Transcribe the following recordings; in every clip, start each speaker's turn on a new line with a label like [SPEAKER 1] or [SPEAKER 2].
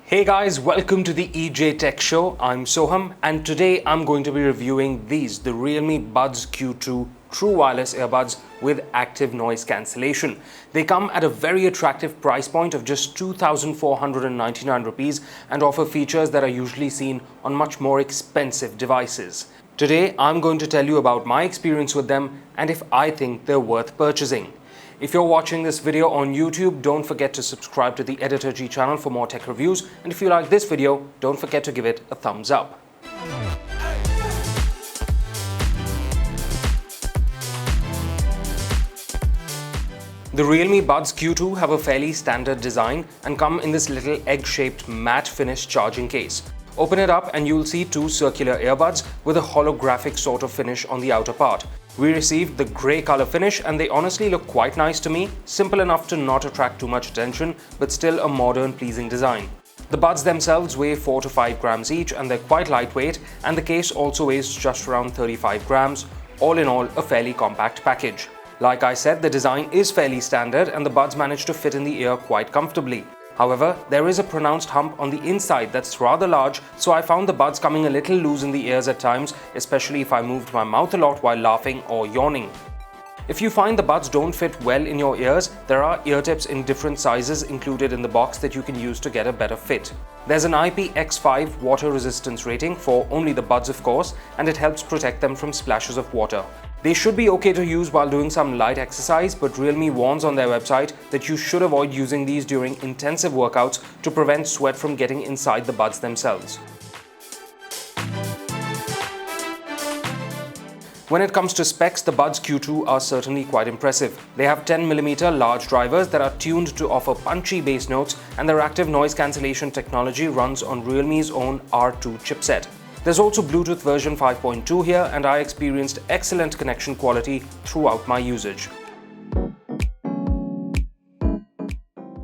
[SPEAKER 1] Hey guys, welcome to the EJ Tech Show. I'm Soham and today I'm going to be reviewing the Realme Buds Q2 true wireless earbuds with active noise cancellation. They come at a very attractive price point of just 2,499 rupees and offer features that are usually seen on much more expensive devices. Today I'm going to tell you about my experience with them and if I think they're worth purchasing. If you're watching this video on YouTube, don't forget to subscribe to the Editor G channel for more tech reviews, and if you like this video, don't forget to give it a thumbs up. The Realme Buds Q2 have a fairly standard design and come in this little egg-shaped matte finish charging case. Open it up and you'll see two circular earbuds with a holographic sort of finish on the outer part. We received the grey color finish and they honestly look quite nice to me, simple enough to not attract too much attention, but still a modern, pleasing design. The buds themselves weigh 4 to 5 grams each and they're quite lightweight, and the case also weighs just around 35 grams, all in all a fairly compact package. Like I said, the design is fairly standard and the buds manage to fit in the ear quite comfortably. However, there is a pronounced hump on the inside that's rather large, so I found the buds coming a little loose in the ears at times, especially if I moved my mouth a lot while laughing or yawning. If you find the buds don't fit well in your ears, there are ear tips in different sizes included in the box that you can use to get a better fit. There's an IPX5 water resistance rating for only the buds of course, and it helps protect them from splashes of water. They should be okay to use while doing some light exercise, but Realme warns on their website that you should avoid using these during intensive workouts to prevent sweat from getting inside the buds themselves. When it comes to specs, the Buds Q2 are certainly quite impressive. They have 10mm large drivers that are tuned to offer punchy bass notes, and their active noise cancellation technology runs on Realme's own R2 chipset. There's also Bluetooth version 5.2 here, and I experienced excellent connection quality throughout my usage.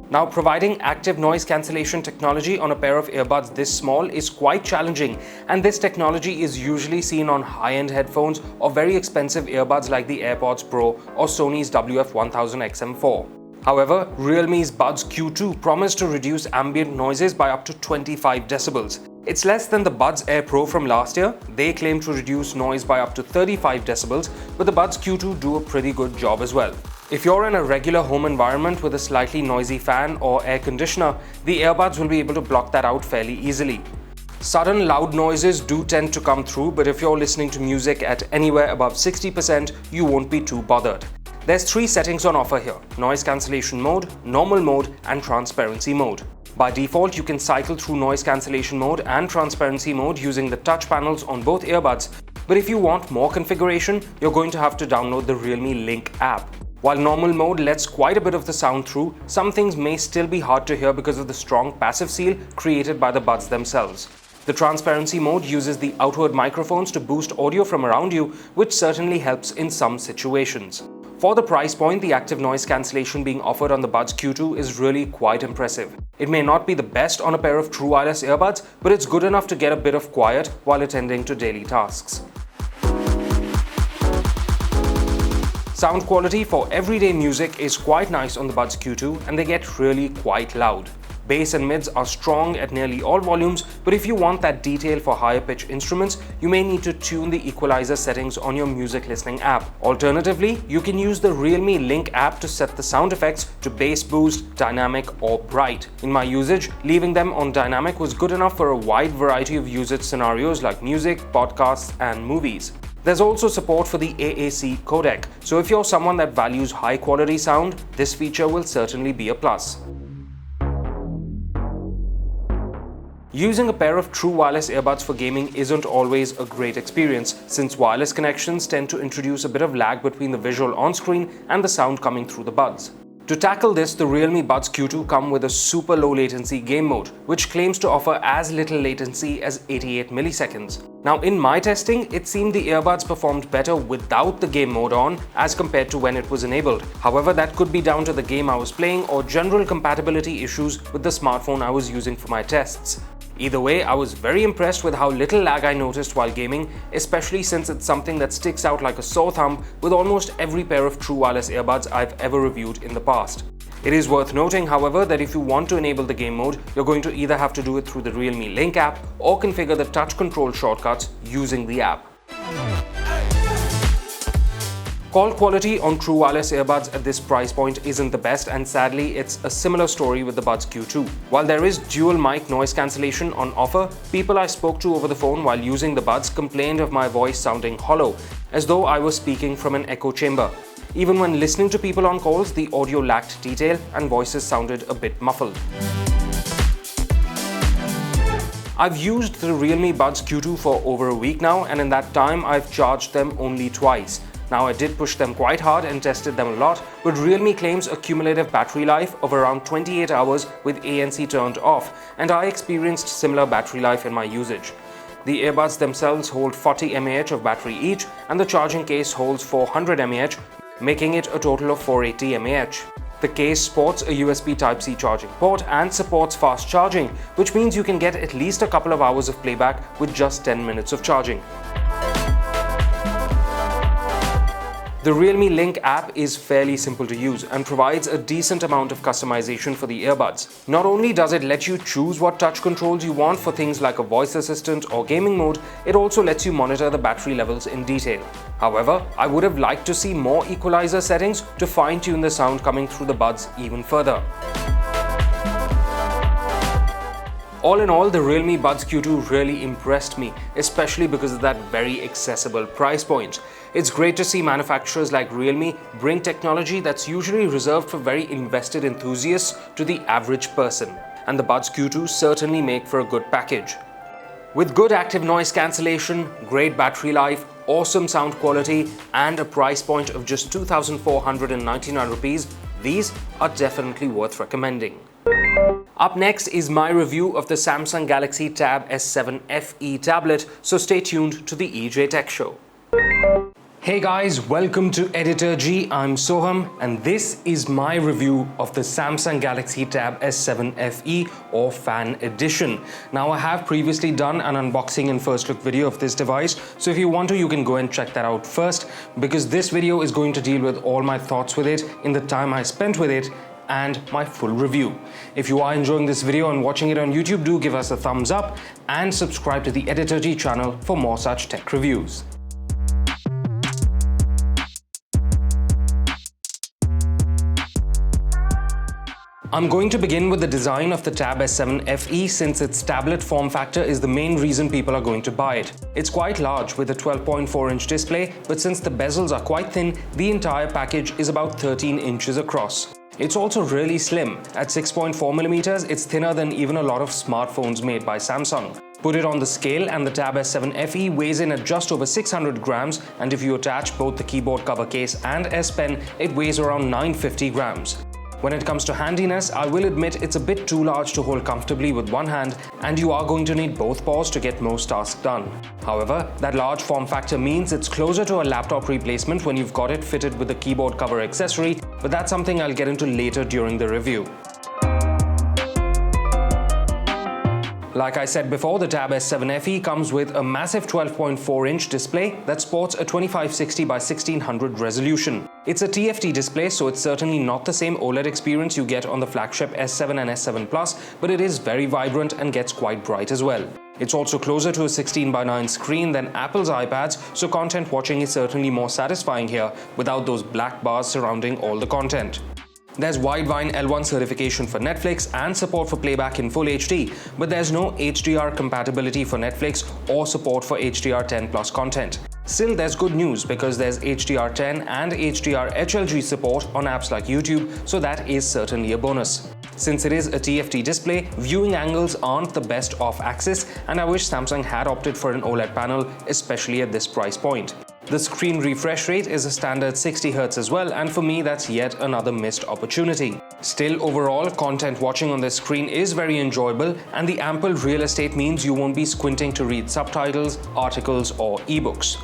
[SPEAKER 1] Now, providing active noise cancellation technology on a pair of earbuds this small is quite challenging, and this technology is usually seen on high-end headphones or very expensive earbuds like the AirPods Pro or Sony's WF-1000XM4. However, Realme's Buds Q2 promise to reduce ambient noises by up to 25 decibels. It's less than the Buds Air Pro from last year. They claim to reduce noise by up to 35 decibels, but the Buds Q2 do a pretty good job as well. If you're in a regular home environment with a slightly noisy fan or air conditioner, the earbuds will be able to block that out fairly easily. Sudden loud noises do tend to come through, but if you're listening to music at anywhere above 60%, you won't be too bothered. There's 3 settings on offer here: noise cancellation mode, normal mode, and transparency mode. By default, you can cycle through noise cancellation mode and transparency mode using the touch panels on both earbuds, but if you want more configuration, you're going to have to download the Realme Link app. While normal mode lets quite a bit of the sound through, some things may still be hard to hear because of the strong passive seal created by the buds themselves. The transparency mode uses the outward microphones to boost audio from around you, which certainly helps in some situations. For the price point, the active noise cancellation being offered on the Buds Q2 is really quite impressive. It may not be the best on a pair of true wireless earbuds, but it's good enough to get a bit of quiet while attending to daily tasks. Sound quality for everyday music is quite nice on the Buds Q2, and they get really quite loud. Bass and mids are strong at nearly all volumes, but if you want that detail for higher pitch instruments, you may need to tune the equalizer settings on your music listening app. Alternatively, you can use the Realme Link app to set the sound effects to bass boost, dynamic, or bright. In my usage, leaving them on dynamic was good enough for a wide variety of usage scenarios like music, podcasts, and movies. There's also support for the AAC codec, so if you're someone that values high quality sound, this feature will certainly be a plus. Using a pair of true wireless earbuds for gaming isn't always a great experience, since wireless connections tend to introduce a bit of lag between the visual on-screen and the sound coming through the buds. To tackle this, the Realme Buds Q2 come with a super low latency game mode, which claims to offer as little latency as 88 milliseconds. Now, in my testing, it seemed the earbuds performed better without the game mode on as compared to when it was enabled. However, that could be down to the game I was playing or general compatibility issues with the smartphone I was using for my tests. Either way, I was very impressed with how little lag I noticed while gaming, especially since it's something that sticks out like a sore thumb with almost every pair of true wireless earbuds I've ever reviewed in the past. It is worth noting, however, that if you want to enable the game mode, you're going to either have to do it through the Realme Link app or configure the touch control shortcuts using the app. Call quality on true wireless earbuds at this price point isn't the best, and sadly it's a similar story with the Buds Q2. While there is dual mic noise cancellation on offer, people I spoke to over the phone while using the Buds complained of my voice sounding hollow, as though I was speaking from an echo chamber. Even when listening to people on calls, the audio lacked detail and voices sounded a bit muffled. I've used the Realme Buds Q2 for over a week now, and in that time I've charged them only twice. Now, I did push them quite hard and tested them a lot, but Realme claims a cumulative battery life of around 28 hours with ANC turned off, and I experienced similar battery life in my usage. The earbuds themselves hold 40 mAh of battery each, and the charging case holds 400 mAh, making it a total of 480 mAh. The case sports a USB Type-C charging port and supports fast charging, which means you can get at least a couple of hours of playback with just 10 minutes of charging. The Realme Link app is fairly simple to use and provides a decent amount of customization for the earbuds. Not only does it let you choose what touch controls you want for things like a voice assistant or gaming mode, it also lets you monitor the battery levels in detail. However, I would have liked to see more equalizer settings to fine-tune the sound coming through the buds even further. All in all, the Realme Buds Q2 really impressed me, especially because of that very accessible price point. It's great to see manufacturers like Realme bring technology that's usually reserved for very invested enthusiasts to the average person, and the Buds Q2 certainly make for a good package. With good active noise cancellation, great battery life, awesome sound quality, and a price point of just 2,499 rupees, these are definitely worth recommending. Up next is my review of the Samsung Galaxy Tab S7 FE tablet, so stay tuned to the EJ Tech Show. Hey guys, welcome to Editor G. I'm Soham, and this is my review of the Samsung Galaxy Tab S7 FE or Fan Edition. Now, I have previously done an unboxing and first look video of this device, so if you want to, you can go and check that out first, because this video is going to deal with all my thoughts with it in the time I spent with it and my full review. If you are enjoying this video and watching it on YouTube, do give us a thumbs up and subscribe to the Editor G channel for more such tech reviews. I'm going to begin with the design of the Tab S7 FE, since its tablet form factor is the main reason people are going to buy it. It's quite large with a 12.4-inch display, but since the bezels are quite thin, the entire package is about 13 inches across. It's also really slim. At 6.4mm, it's thinner than even a lot of smartphones made by Samsung. Put it on the scale and the Tab S7 FE weighs in at just over 600 grams, and if you attach both the keyboard cover case and S Pen, it weighs around 950 grams. When it comes to handiness, I will admit it's a bit too large to hold comfortably with one hand, and you are going to need both paws to get most tasks done. However, that large form factor means it's closer to a laptop replacement when you've got it fitted with the keyboard cover accessory, but that's something I'll get into later during the review. Like I said before, the Tab S7 FE comes with a massive 12.4-inch display that sports a 2560 by 1600 resolution. It's a TFT display, so it's certainly not the same OLED experience you get on the flagship S7 and S7 Plus, but it is very vibrant and gets quite bright as well. It's also closer to a 16:9 screen than Apple's iPads, so content watching is certainly more satisfying here without those black bars surrounding all the content. There's Widevine L1 certification for Netflix and support for playback in Full HD, but there's no HDR compatibility for Netflix or support for HDR10 Plus content. Still, there's good news because there's HDR10 and HDR HLG support on apps like YouTube, so that is certainly a bonus. Since it is a TFT display, viewing angles aren't the best off-axis, and I wish Samsung had opted for an OLED panel, especially at this price point. The screen refresh rate is a standard 60Hz as well, and for me that's yet another missed opportunity. Still, overall, content watching on this screen is very enjoyable, and the ample real estate means you won't be squinting to read subtitles, articles or ebooks.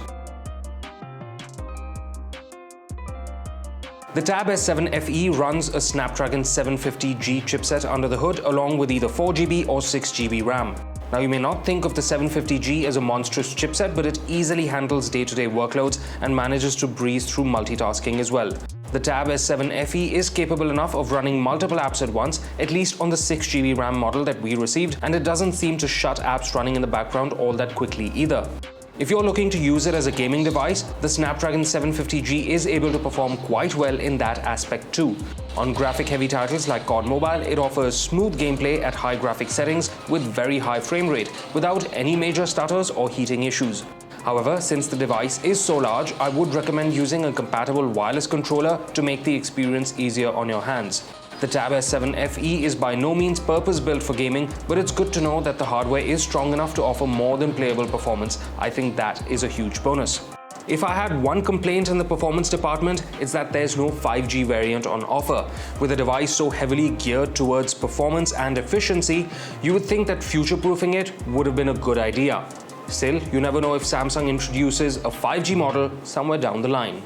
[SPEAKER 1] The Tab S7 FE runs a Snapdragon 750G chipset under the hood, along with either 4GB or 6GB RAM. Now, you may not think of the 750G as a monstrous chipset, but it easily handles day-to-day workloads and manages to breeze through multitasking as well. The Tab S7 FE is capable enough of running multiple apps at once, at least on the 6GB RAM model that we received, and it doesn't seem to shut apps running in the background all that quickly either. If you're looking to use it as a gaming device, the Snapdragon 750G is able to perform quite well in that aspect too. On graphic-heavy titles like COD Mobile, it offers smooth gameplay at high graphic settings with very high frame rate, without any major stutters or heating issues. However, since the device is so large, I would recommend using a compatible wireless controller to make the experience easier on your hands. The Tab S7 FE is by no means purpose-built for gaming, but it's good to know that the hardware is strong enough to offer more than playable performance. I think that is a huge bonus. If I had one complaint in the performance department, it's that there's no 5G variant on offer. With a device so heavily geared towards performance and efficiency, you would think that future-proofing it would have been a good idea. Still, you never know if Samsung introduces a 5G model somewhere down the line.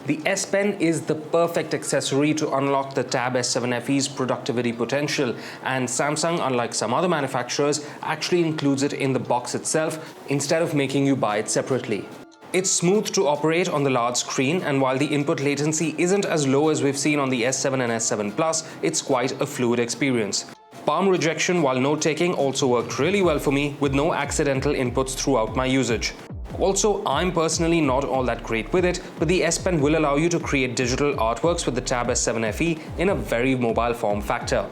[SPEAKER 1] The S Pen is the perfect accessory to unlock the Tab S7 FE's productivity potential, and Samsung, unlike some other manufacturers, actually includes it in the box itself instead of making you buy it separately. It's smooth to operate on the large screen, and while the input latency isn't as low as we've seen on the S7 and S7 Plus, it's quite a fluid experience. Palm rejection while note-taking also worked really well for me, with no accidental inputs throughout my usage. Also, I'm personally not all that great with it, but the S Pen will allow you to create digital artworks with the Tab S7 FE in a very mobile form factor.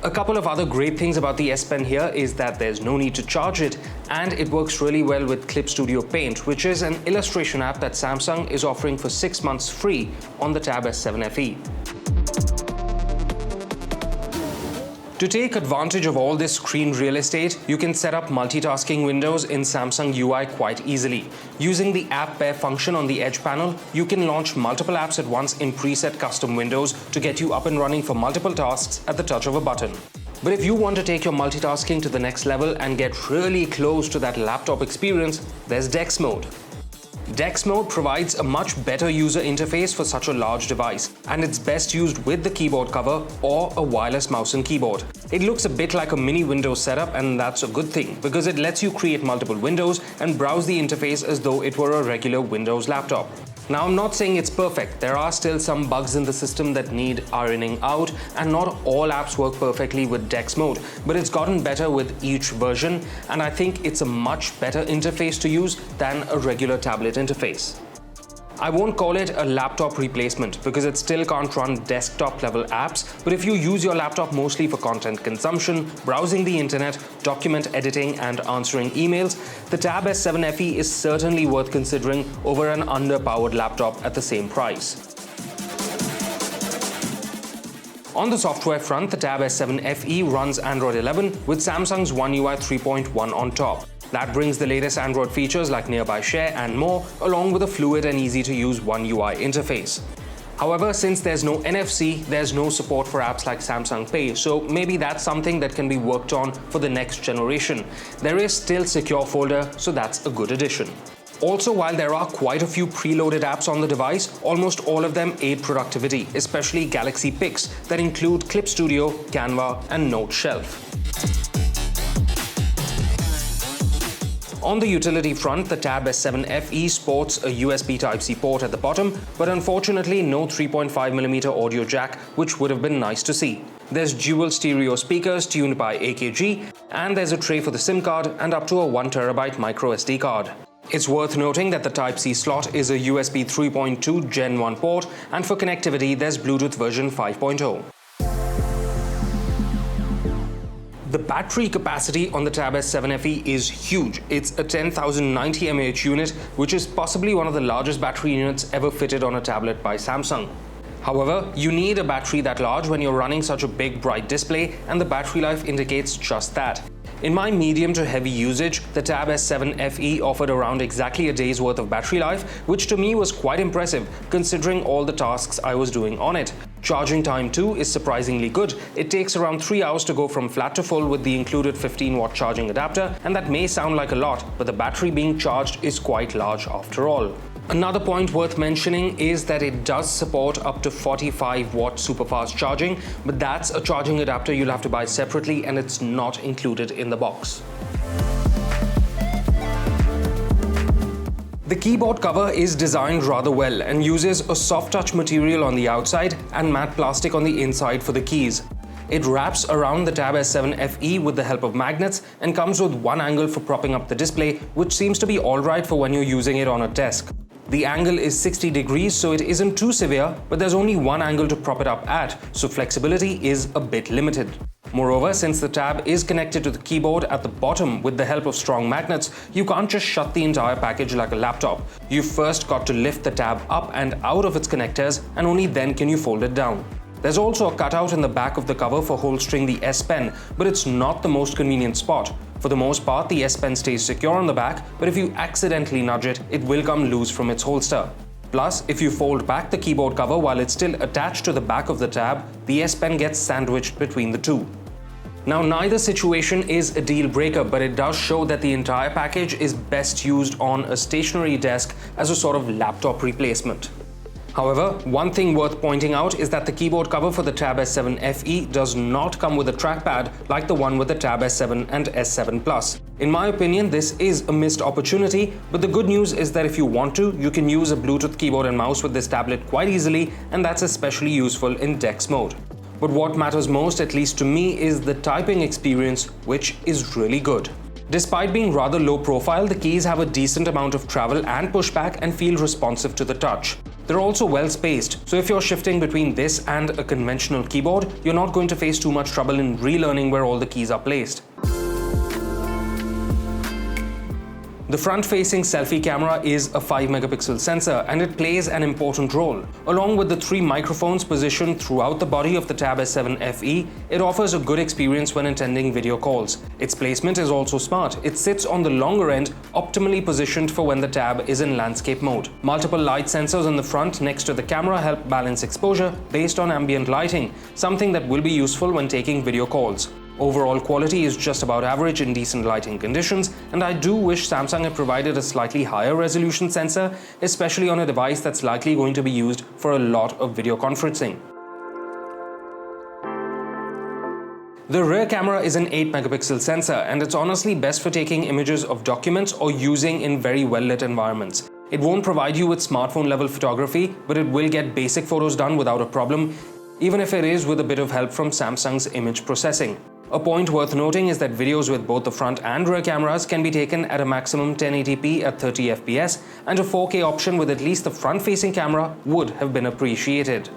[SPEAKER 1] A couple of other great things about the S Pen here is that there's no need to charge it, and it works really well with Clip Studio Paint, which is an illustration app that Samsung is offering for 6 months free on the Tab S7 FE. To take advantage of all this screen real estate, you can set up multitasking windows in Samsung UI quite easily. Using the App Pair function on the Edge panel, you can launch multiple apps at once in preset custom windows to get you up and running for multiple tasks at the touch of a button. But if you want to take your multitasking to the next level and get really close to that laptop experience, there's DeX Mode. DeX Mode provides a much better user interface for such a large device, and it's best used with the keyboard cover or a wireless mouse and keyboard. It looks a bit like a mini Windows setup, and that's a good thing because it lets you create multiple windows and browse the interface as though it were a regular Windows laptop. Now, I'm not saying it's perfect. There are still some bugs in the system that need ironing out, and not all apps work perfectly with DeX Mode, but it's gotten better with each version, and I think it's a much better interface to use than a regular tablet interface. I won't call it a laptop replacement because it still can't run desktop level apps, but if you use your laptop mostly for content consumption, browsing the internet, document editing and answering emails, the Tab S7 FE is certainly worth considering over an underpowered laptop at the same price. On the software front, the Tab S7 FE runs Android 11 with Samsung's One UI 3.1 on top. That brings the latest Android features like Nearby Share and more, along with a fluid and easy-to-use One UI interface. However, since there's no NFC, there's no support for apps like Samsung Pay, so maybe that's something that can be worked on for the next generation. There is still Secure Folder, so that's a good addition. Also, while there are quite a few preloaded apps on the device, almost all of them aid productivity, especially Galaxy Pics that include Clip Studio, Canva, and Note Shelf. On the utility front, the Tab S7 FE sports a USB Type-C port at the bottom, but unfortunately no 3.5mm audio jack, which would have been nice to see. There's dual stereo speakers tuned by AKG, and there's a tray for the SIM card and up to a 1TB micro SD card. It's worth noting that the Type-C slot is a USB 3.2 Gen 1 port, and for connectivity there's Bluetooth version 5.0. The battery capacity on the Tab S7 FE is huge. It's a 10,090 mAh unit, which is possibly one of the largest battery units ever fitted on a tablet by Samsung. However, you need a battery that large when you're running such a big bright display, and the battery life indicates just that. In my medium to heavy usage, the Tab S7 FE offered around exactly a day's worth of battery life, which to me was quite impressive considering all the tasks I was doing on it. Charging time too is surprisingly good. It takes around 3 hours to go from flat to full with the included 15-watt charging adapter, and that may sound like a lot, but the battery being charged is quite large after all. Another point worth mentioning is that it does support up to 45-watt superfast charging, but that's a charging adapter you'll have to buy separately, and it's not included in the box. The keyboard cover is designed rather well and uses a soft touch material on the outside and matte plastic on the inside for the keys. It wraps around the Tab S7 FE with the help of magnets and comes with one angle for propping up the display, which seems to be alright for when you're using it on a desk. The angle is 60 degrees, so it isn't too severe, but there's only one angle to prop it up at, so flexibility is a bit limited. Moreover, since the tab is connected to the keyboard at the bottom with the help of strong magnets, you can't just shut the entire package like a laptop. You've first got to lift the tab up and out of its connectors, and only then can you fold it down. There's also a cutout in the back of the cover for holstering the S Pen, but it's not the most convenient spot. For the most part, the S Pen stays secure on the back, but if you accidentally nudge it, it will come loose from its holster. Plus, if you fold back the keyboard cover while it's still attached to the back of the tab, the S Pen gets sandwiched between the two. Now, neither situation is a deal breaker, but it does show that the entire package is best used on a stationary desk as a sort of laptop replacement. However, one thing worth pointing out is that the keyboard cover for the Tab S7 FE does not come with a trackpad like the one with the Tab S7 and S7 Plus. In my opinion, this is a missed opportunity, but the good news is that if you want to, you can use a Bluetooth keyboard and mouse with this tablet quite easily, and that's especially useful in DeX mode. But what matters most, at least to me, is the typing experience, which is really good. Despite being rather low profile, the keys have a decent amount of travel and pushback and feel responsive to the touch. They're also well spaced, so if you're shifting between this and a conventional keyboard, you're not going to face too much trouble in relearning where all the keys are placed. The front-facing selfie camera is a 5-megapixel sensor, and it plays an important role. Along with the 3 microphones positioned throughout the body of the Tab S7 FE, it offers a good experience when attending video calls. Its placement is also smart. It sits on the longer end, optimally positioned for when the tab is in landscape mode. Multiple light sensors in the front next to the camera help balance exposure based on ambient lighting, something that will be useful when taking video calls. Overall quality is just about average in decent lighting conditions, and I do wish Samsung had provided a slightly higher resolution sensor, especially on a device that's likely going to be used for a lot of video conferencing. The rear camera is an 8-megapixel sensor, and it's honestly best for taking images of documents or using in very well-lit environments. It won't provide you with smartphone-level photography, but it will get basic photos done without a problem, even if it is with a bit of help from Samsung's image processing. A point worth noting is that videos with both the front and rear cameras can be taken at a maximum 1080p at 30 fps, and a 4K option with at least the front-facing camera would have been appreciated.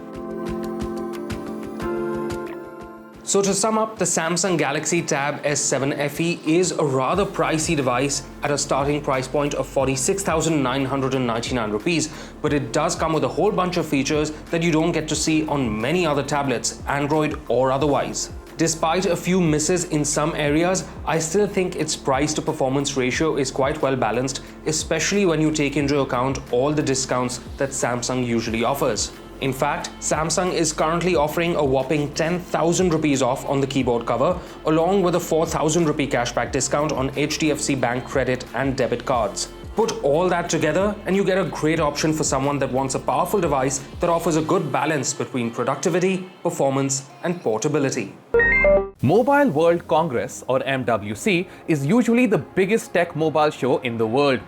[SPEAKER 1] So to sum up, the Samsung Galaxy Tab S7 FE is a rather pricey device at a starting price point of 46,999 rupees, but it does come with a whole bunch of features that you don't get to see on many other tablets, Android or otherwise. Despite a few misses in some areas, I still think its price to performance ratio is quite well balanced, especially when you take into account all the discounts that Samsung usually offers. In fact, Samsung is currently offering a whopping 10,000 rupees off on the keyboard cover, along with a 4,000 rupee cashback discount on HDFC Bank credit and debit cards. Put all that together and you get a great option for someone that wants a powerful device that offers a good balance between productivity, performance, and portability.
[SPEAKER 2] Mobile World Congress, or MWC, is usually the biggest tech mobile show in the world.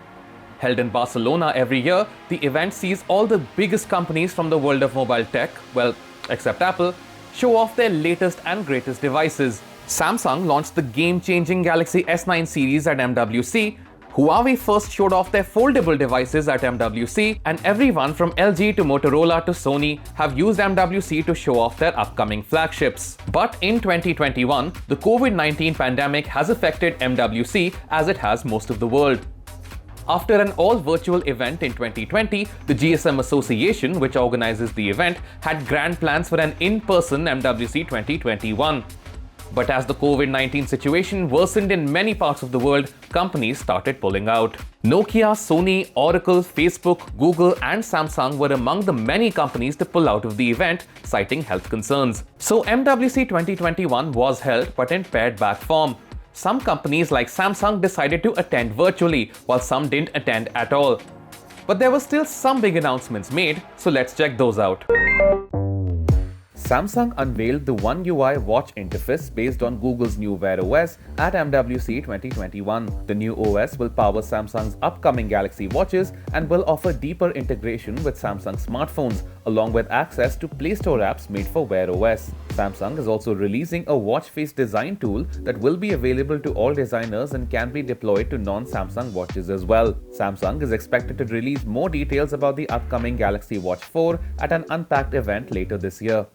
[SPEAKER 2] Held in Barcelona every year, the event sees all the biggest companies from the world of mobile tech, well, except Apple, show off their latest and greatest devices. Samsung launched the game-changing Galaxy S9 series at MWC, Huawei first showed off their foldable devices at MWC, and everyone from LG to Motorola to Sony have used MWC to show off their upcoming flagships. But in 2021, the COVID-19 pandemic has affected MWC as it has most of the world. After an all-virtual event in 2020, the GSM Association, which organizes the event, had grand plans for an in-person MWC 2021. But as the COVID-19 situation worsened in many parts of the world, companies started pulling out. Nokia, Sony, Oracle, Facebook, Google, and Samsung were among the many companies to pull out of the event, citing health concerns. So MWC 2021 was held, but in pared back form. Some companies like Samsung decided to attend virtually, while some didn't attend at all. But there were still some big announcements made, so let's check those out. Samsung unveiled the One UI watch interface based on Google's new Wear OS at MWC 2021. The new OS will power Samsung's upcoming Galaxy watches and will offer deeper integration with Samsung smartphones, along with access to Play Store apps made for Wear OS. Samsung is also releasing a watch face design tool that will be available to all designers and can be deployed to non-Samsung watches as well. Samsung is expected to release more details about the upcoming Galaxy Watch 4 at an Unpacked event later this year.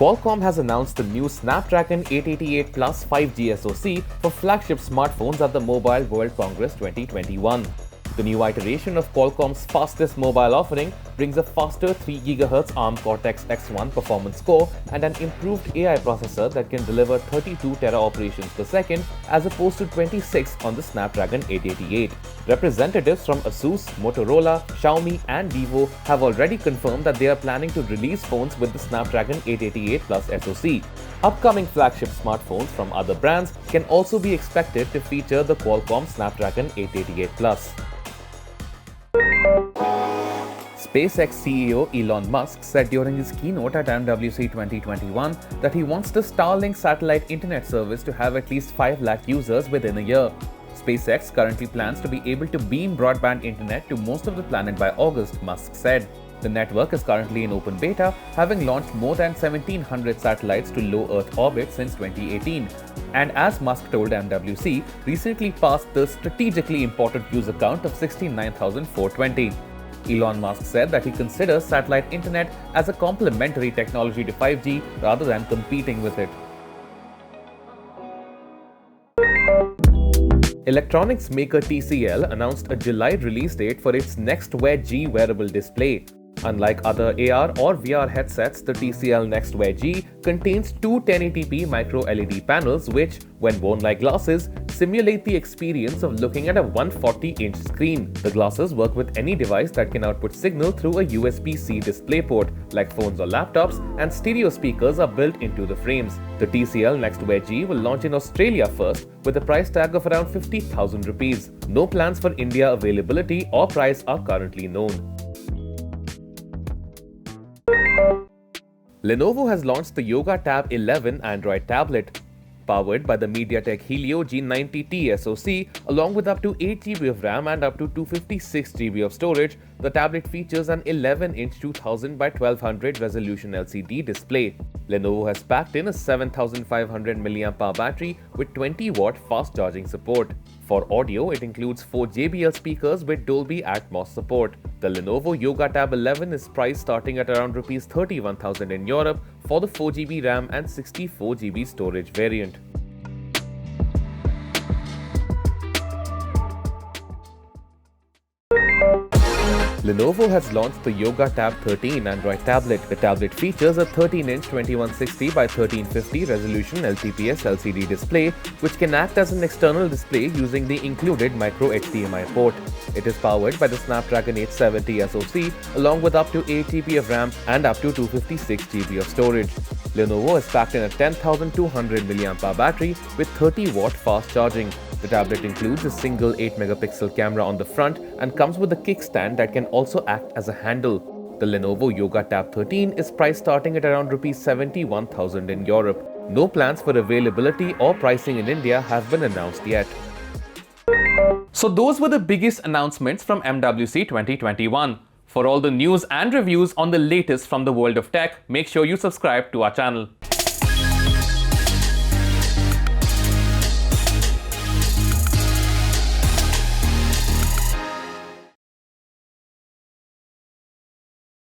[SPEAKER 2] Qualcomm has announced the new Snapdragon 888 Plus 5G SoC for flagship smartphones at the Mobile World Congress 2021. The new iteration of Qualcomm's fastest mobile offering brings a faster 3 GHz ARM Cortex-X1 performance core and an improved AI processor that can deliver 32 tera operations per second as opposed to 26 on the Snapdragon 888. Representatives from Asus, Motorola, Xiaomi and Vivo have already confirmed that they are planning to release phones with the Snapdragon 888 Plus SoC. Upcoming flagship smartphones from other brands can also be expected to feature the Qualcomm Snapdragon 888 Plus. SpaceX CEO Elon Musk said during his keynote at MWC 2021 that he wants the Starlink satellite internet service to have at least 5 lakh users within a year. SpaceX currently plans to be able to beam broadband internet to most of the planet by August, Musk said. The network is currently in open beta, having launched more than 1,700 satellites to low Earth orbit since 2018. And as Musk told MWC, recently passed the strategically important user count of 69,420. Elon Musk said that he considers satellite internet as a complementary technology to 5G rather than competing with it. Electronics maker TCL announced a July release date for its next Wear G wearable display. Unlike other AR or VR headsets, the TCL Next Wear G contains two 1080p micro LED panels which, when worn like glasses, simulate the experience of looking at a 140-inch screen. The glasses work with any device that can output signal through a USB-C display port, like phones or laptops, and stereo speakers are built into the frames. The TCL Next Wear G will launch in Australia first with a price tag of around 50,000 rupees. No plans for India availability or price are currently known. Lenovo has launched the Yoga Tab 11 Android tablet. Powered by the MediaTek Helio G90T SoC, along with up to 8GB of RAM and up to 256GB of storage, the tablet features an 11-inch 2000 by 1200 resolution LCD display. Lenovo has packed in a 7500 mAh battery with 20-watt fast charging support. For audio, it includes 4 JBL speakers with Dolby Atmos support. The Lenovo Yoga Tab 11 is priced starting at around Rs 31,000 in Europe for the 4GB RAM and 64GB storage variant. Lenovo has launched the Yoga Tab 13 Android tablet. The tablet features a 13-inch 2160 by 1350 resolution LTPS LCD display, which can act as an external display using the included micro HDMI port. It is powered by the Snapdragon 870 SoC, along with up to 8GB of RAM and up to 256GB of storage. Lenovo has packed in a 10,200 mAh battery with 30-watt fast charging. The tablet includes a single 8-megapixel camera on the front and comes with a kickstand that can also act as a handle. The Lenovo Yoga Tab 13 is priced starting at around Rs 71,000 in Europe. No plans for availability or pricing in India have been announced yet. So those were the biggest announcements from MWC 2021. For all the news and reviews on the latest from the world of tech, make sure you subscribe to our channel.